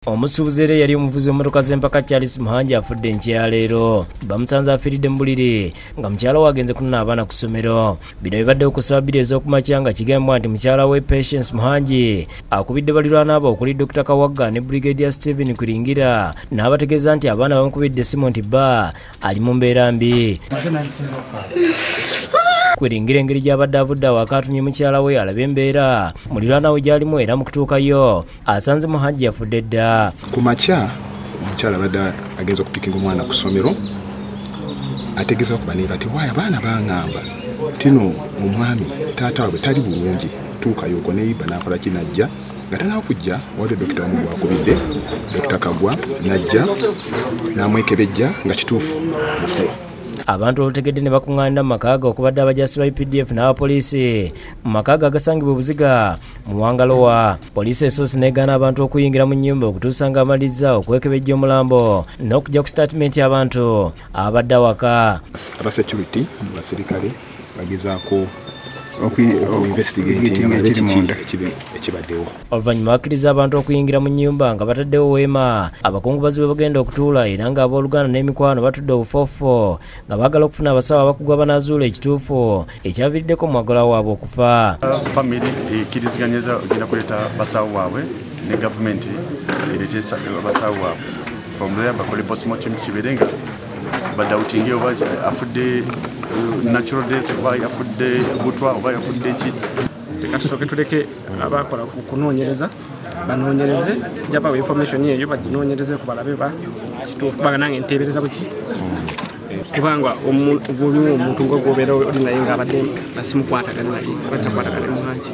Omusuubuzi era yali omuvuzi w'emmotoka z'empaka Charles Muhangi afudde enkya leero. Bamusanze afiiridde mu buliri nga mukyala we agenze kunona abaana ku ssomero. Bino bibadde okusaba bbiri ez'okumakya nga kigambibwa nti mukyala we Patience Muhangi akubidde balirwana abo okuli Dr. Kawagga ne Brigadier Stephen Kuringira n'abategeeza nti abaana bamukubidde essimu nti bba ali mu mbeera mbi. Kuringira engeri gy'abadde avudde awaka atumye mukyala we alabe embeera muliraana we gy'alimu era mu kutuukayo asanze Muhangi yafudde dda. Ku makya omukyala abadde agenza okupikinga omwana ku ssomero ategeeza okuba ne bati waayo abaana baŋŋamba tino omwami taata waabwe tali bulungi tuukayo okwo neyiba n'akola kinajja nga tanaba kujja wadde dokita wamu gwakubidde Dr. Kagwa najja n'amwekebejja nga kituufu mufu. Abantu olutegedde ne bakuŋŋaanira mu makaage okubadde abajasi ba UPDF n'abapoliisi mu makaage agasangibwa Buziga mu Wangalowa. Poliisi esoose n'egaana abantu okuyingira mu nnyumba okutuusa nga amalizza okwekebejja omulambo n'okujja ku statement y'abantu abadde awaka. Aba security basirikale bagezaako ekibaddewo. Oluvannyuma bakkiriza abantu okuyingira mu nnyumba nga bataddewo weema abakungubazi bwe bagenda okutuula era nga abooluganda n'emikwano batudde obufoofo nga baagala okufuna abasawo abakugwa banaazuula ekituufu ekyaviiriddeko mu mwagala waabwe okufa. Family ekkiriziganyiriza ogenda kuleeta basawo waabwe ne gavumenti ereete basawo waabwe from there bakole postmortem kibeere nga badawutinge oba afudde natural death oba yafudde butwa oba yafudde ki. Tekasooke tuleke abakola kunoonyereza banoonyereze jaba information eyo baginoonyereze ku balabe ba kituufu baganange nteebereza kuki kubanga obuliwo omuntu ng'ogobeera oli naye ng'abadde basimukwatagana naye batakwatagana Muhangi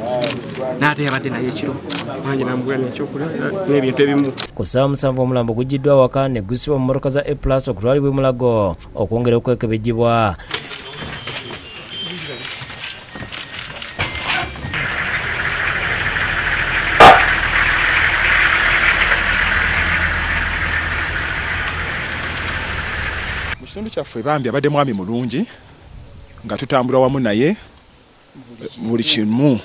n'ate yabadde naye ekiro Muhangi n'amugula n'ekyokulya n'ebintu ebimu. Ku ssaawa 7 omulambo gugiddwa awaka ne gusibwa mu mmotoka za A+ okutwalibwa e Mulago okwongera okwekebejjibwa. Ekitundu kyaffe bambi abadde mwami mulungi nga tutambula wamu naye buli kimu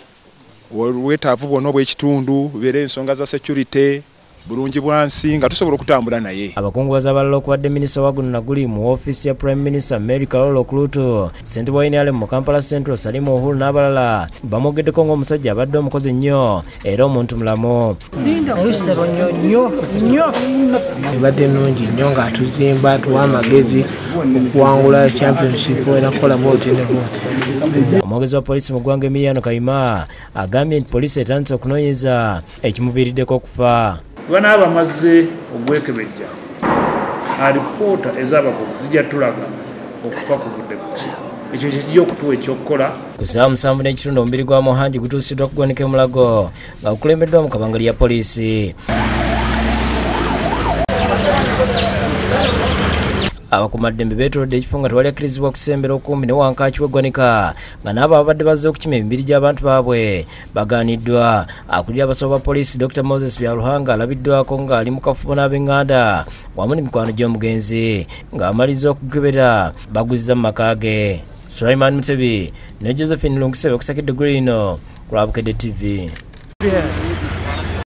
wetaavu bwonna obw'ekitundu beera ensonga za security bulungi bwansi nga tusobola okutambula naye. Abakungubazi abalala okubadde minisita wa guno naguli mu ofiisi ya Prime Minister Mary Kalolo Kuluto, ssentebe wa NRM mu Kampala Central Salimu Uhuru n'abalala bamwogeddeko ng'omusajja abadde omukozi nnyo era omuntu mulamu. Ebadde nnungi nnyo ng'atuzimba atuwa amagezi okuwangula championship enakola booti ne booti. Omwogezi wa poliisi mu ggwanga Emiliano Kayima agambye nti poliisi etandise okunoonyeza ekimuviiriddeko okufa. Bwana abamaze ogwekebejja alipoota ez'abakugu zijja tulaga okufa kuvudde kuki ekyo kijja okutuwa ekyokukola. Ku ssaawa 7 n'ekitundu omubiri gwa Muhangi gutuusiddwa kuggwanika e Mulago nga gukulembeddwa mu kabangali ya poliisi. Abakuumaddembe beetolodde ekifo nga tewali akkirizibwa kusembera okumbi ne wankaaki w'eggwanika nga n'abo abadde bazze okukima emibiri gy'abantu baabwe bagaaniddwa. Akulira abasawo ba poliisi Dr. Moses Byaruhanga alabiddwako ng'ali mu kafubo n'ab'enganda wamu n'emikwano gy'omugenzi ng'amaliza okugobera baguzza mu makaage. Sulaiman Mutebi ne Josephine Lunkuse bakusakidde gulino ku Bukedde TV.